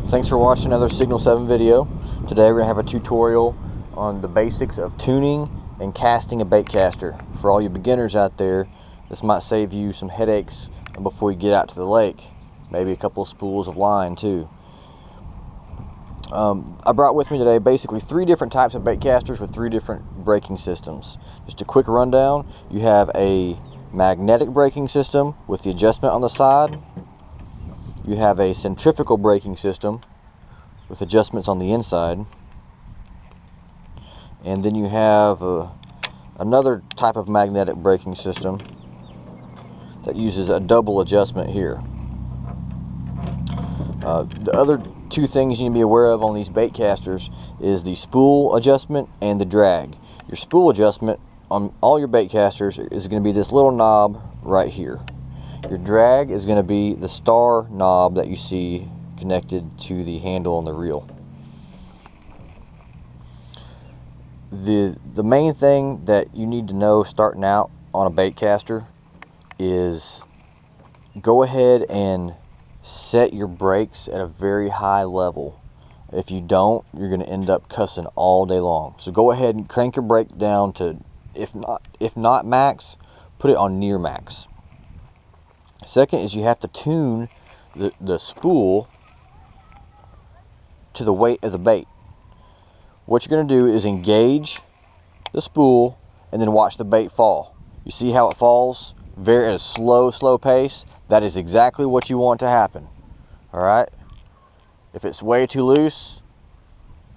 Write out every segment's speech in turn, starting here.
Thanks for watching another Signal 7 video. Today we're going to have a tutorial on the basics of tuning and casting a bait caster. For all you beginners out there, this might save you some headaches before you get out to the lake. Maybe a couple of spools of line too. I brought with me today basically 3 different types of bait casters with 3 different braking systems. Just a quick rundown: you have a magnetic braking system with the adjustment on the side. You have a centrifugal braking system with adjustments on the inside. And then you have another type of magnetic braking system that uses a double adjustment here. The other 2 things you need to be aware of on these bait casters is the spool adjustment and the drag. Your spool adjustment on all your bait casters is going to be this little knob right here. Your drag is going to be the star knob that you see connected to the handle on the reel. The main thing that you need to know starting out on a bait caster is go ahead and set your brakes at a very high level. If you don't, you're going to end up cussing all day long. So go ahead and crank your brake down to, if not max, put it on near max. Second is you have to tune the spool to the weight of the bait. What you're going to do is engage the spool and then watch the bait fall. You see how it falls at a slow pace? That is exactly what you want to happen. Alright? If it's way too loose,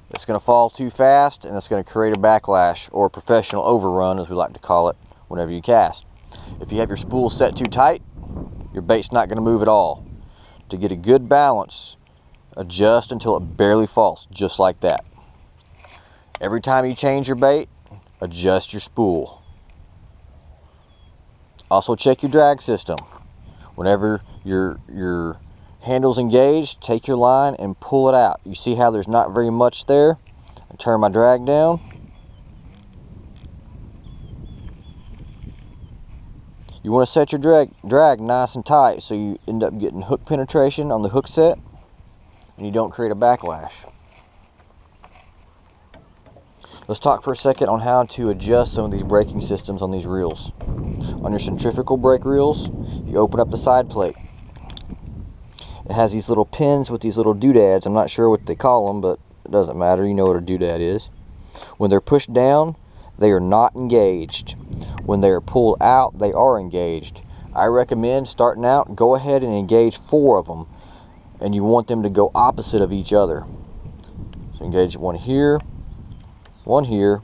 it's going to fall too fast, and it's going to create a backlash, or a professional overrun as we like to call it, whenever you cast. If you have your spool set too tight, your bait's not going to move at all. To get a good balance, adjust until it barely falls, just like that. Every time you change your bait, adjust your spool. Also check your drag system. Whenever your handle's engaged, take your line and pull it out. You see how there's not very much there? I turn my drag down. You want to set your drag nice and tight so you end up getting hook penetration on the hook set and you don't create a backlash. Let's talk for a second on how to adjust some of these braking systems on these reels. On your centrifugal brake reels, you open up the side plate. It has these little pins with these little doodads. I'm not sure what they call them, but it doesn't matter. You know what a doodad is. When they're pushed down, they are not engaged. When they are pulled out, they are engaged. I recommend starting out, go ahead and engage 4 of them, and you want them to go opposite of each other. So engage one here, one here,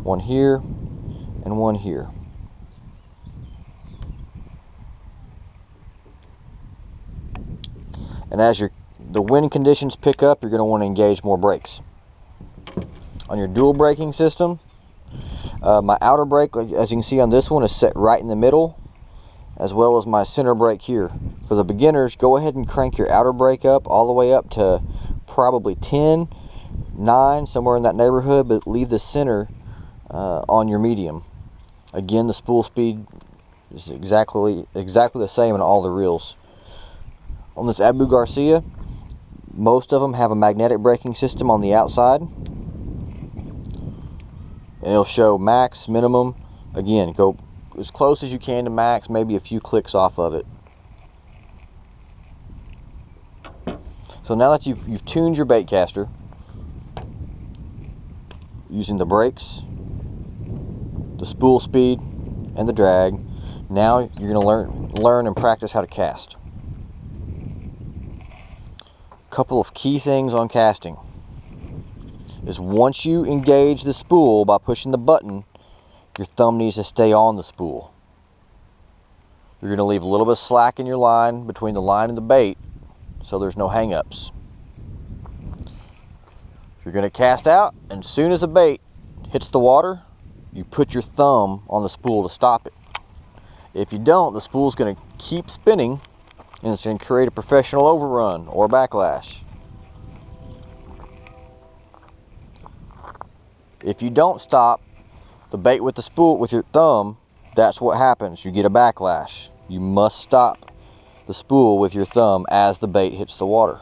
one here, and one here. And as the wind conditions pick up, you're going to want to engage more brakes. On your dual braking system, my outer brake, as you can see on this one, is set right in the middle, as well as my center brake here. For the beginners, go ahead and crank your outer brake up all the way up to probably 10, 9, somewhere in that neighborhood, but leave the center on your medium. Again, the spool speed is exactly the same in all the reels. On this Abu Garcia, most of them have a magnetic braking system on the outside. And it'll show max, minimum. Again, go as close as you can to max, maybe a few clicks off of it. So now that you've tuned your bait caster using the brakes, the spool speed, and the drag, now you're going to learn and practice how to cast. A couple of key things on casting is once you engage the spool by pushing the button, your thumb needs to stay on the spool. You're going to leave a little bit of slack in your line between the line and the bait so there's no hang-ups. You're going to cast out, and as soon as the bait hits the water, you put your thumb on the spool to stop it. If you don't, the spool's going to keep spinning and it's going to create a professional overrun or backlash. If you don't stop the bait with the spool with your thumb, that's what happens. You get a backlash. You must stop the spool with your thumb as the bait hits the water.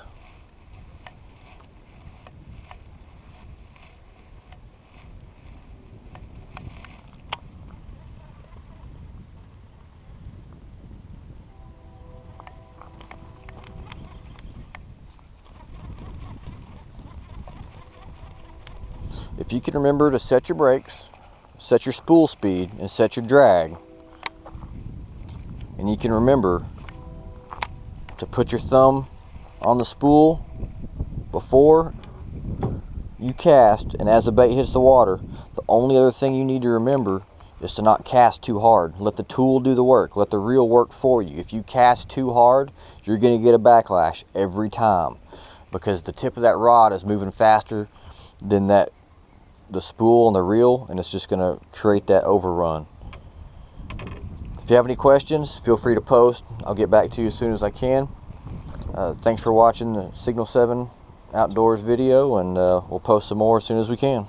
If you can remember to set your brakes, set your spool speed, and set your drag, and you can remember to put your thumb on the spool before you cast and as the bait hits the water, the only other thing you need to remember is to not cast too hard. Let the tool do the work. Let the reel work for you. If you cast too hard, you're going to get a backlash every time, because the tip of that rod is moving faster than the spool and the reel, and it's just going to create that overrun. If you have any questions, feel free to post. I'll get back to you as soon as I can. Thanks for watching the Signal 7 Outdoors video, and we'll post some more as soon as we can.